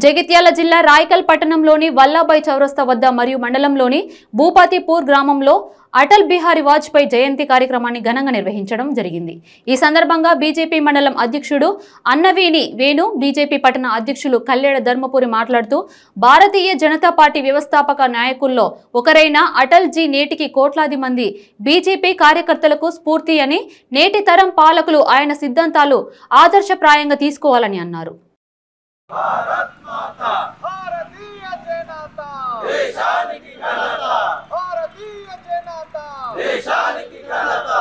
జగిత్యాల జిల్లా రాయకల్ పట్టణంలోని వల్లాభాయ్ చౌరస్తా వద్ద మరియు మండలంలోని భూపతిపూర్ గ్రామంలో అటల్ బిహారీ వాజ్పేయి జయంతి కార్యక్రమాన్ని ఘనంగా నిర్వహించడం జరిగింది। ఈ సందర్భంగా బీజేపీ మండలం అధ్యక్షుడు అన్నవేణి వేణు, బీజేపీ పట్టణ అధ్యక్షులు కల్లేడ ధర్మపురి మాట్లాడుతూ భారతీయ జనతా పార్టీ వ్యవస్థాపక నాయకుల్లో ఒకరైన అటల్ జీ నేటికి కోట్లాది మంది బీజేపీ కార్యకర్తలకు స్ఫూర్తి అని, నేటి తరం పాలకులు ఆయన సిద్ధాంతాలు ఆదర్శప్రాయంగా తీసుకోవాలని అన్నారు। भारत माता भारतीय जनता देशानिकी घनता भारतीय जनता देशानिकी घनता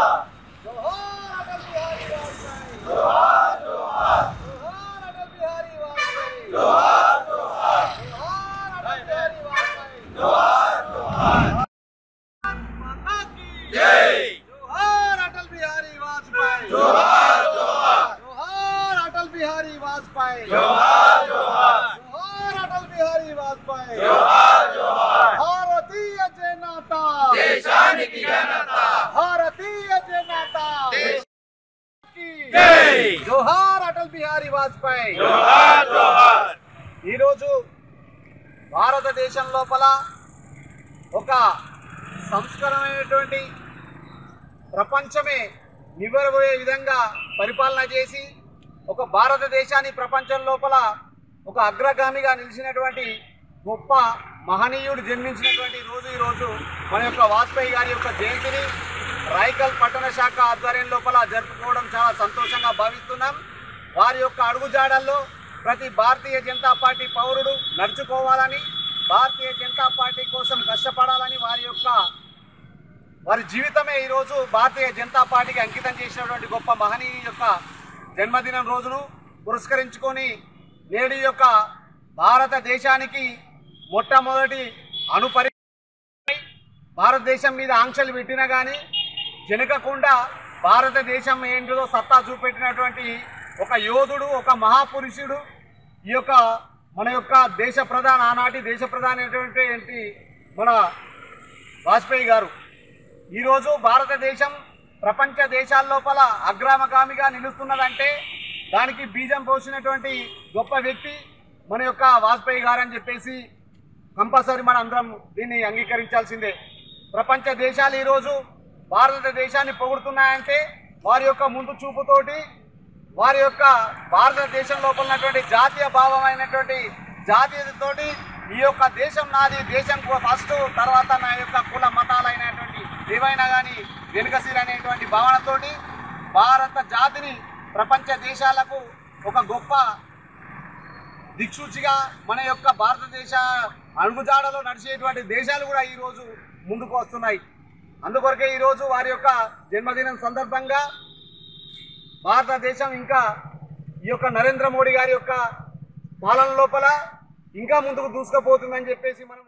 जोहार अटल बिहारी वाजपेयी जोहार जोहार जोहार अटल बिहारी वाजपेयी जोहार जोहार जोहार अटल बिहारी वाजपेयी जोहार जोहार माता की जय जोहार अटल बिहारी वाजपेयी जोहार जोहार जोहार अटल बिहारी वाजपेयी जोहार भारतीय जनता देशानिकी जनता भारतीय जनता देश की जय जोहार अटल बिहारी वाजपेयी जोहार जोहार। ఈ రోజు భారతదేశం లోపల ఒక సంస్కరణమైనటువంటి ప్రపంచమే నివ్వెరబోయే విధంగా పరిపాలన చేసి ఒక భారతదేశాన్ని ప్రపంచం లోపల ఒక అగ్రగామిగా నిలిచినటువంటి గొప్ప మహనీయుడు జన్మించినటువంటి రోజు ఈ రోజు మన యొక్క వాజ్పేయి గారి యొక్క జయంతిని రాయకల్ పట్టణ శాఖ ఆధ్వర్యం లోపల జరుపుకోవడం చాలా సంతోషంగా భావిస్తున్నాం। వారి యొక్క అడుగుజాడల్లో ప్రతి భారతీయ జనతా పార్టీ పౌరుడు నడుచుకోవాలని, భారతీయ జనతా పార్టీ కోసం కష్టపడాలని వారి జీవితమే ఈరోజు భారతీయ జనతా పార్టీకి అంకితం చేసినటువంటి గొప్ప మహనీయుని యొక్క జన్మదినం రోజును పురస్కరించుకొని నేడు యొక్క భారతదేశానికి మొట్టమొదటి భారతదేశం మీద ఆంక్షలు పెట్టినా కానీ జనకకుండా భారతదేశం ఏంటిదో సత్తా చూపెట్టినటువంటి ఒక యోధుడు, ఒక మహాపురుషుడు ఈ యొక్క మన యొక్క ఆనాటి దేశ ప్రధాని అయినటువంటి మన వాజ్పేయి గారు। ఈరోజు భారతదేశం ప్రపంచ దేశాల లోపల అగ్రగామిగా నిలుస్తున్నదంటే దానికి బీజం పోసినటువంటి గొప్ప వ్యక్తి మన యొక్క వాజ్పేయి గారు అని చెప్పేసి కంపల్సరీ మన అందరం దీన్ని అంగీకరించాల్సిందే। ప్రపంచ దేశాలు ఈరోజు భారతదేశాన్ని పొగుడుతున్నాయంటే వారి యొక్క ముందు చూపుతోటి, వారి యొక్క భారతదేశం లోపల ఉన్నటువంటి జాతీయ భావమైనటువంటి జాతీయతతోటి ఈ యొక్క దేశం నాది, దేశం ఫస్ట్, తర్వాత నా యొక్క కుల మతాలైనటువంటి ఏవైనా కానీ వెనుకసీలు అనేటువంటి భావనతోటి భారత జాతిని ప్రపంచ దేశాలకు ఒక గొప్ప దిక్సూచిగా మన యొక్క భారతదేశ అడుగుజాడలో నడిచేటువంటి దేశాలు కూడా ఈరోజు ముందుకు వస్తున్నాయి। అందుకొరకే ఈరోజు వారి యొక్క జన్మదినం సందర్భంగా భారతదేశం ఇంకా ఈ యొక్క నరేంద్ర మోడీ గారి యొక్క పాలన లోపల ఇంకా ముందుకు దూసుకుపోతుందని చెప్పేసి మనం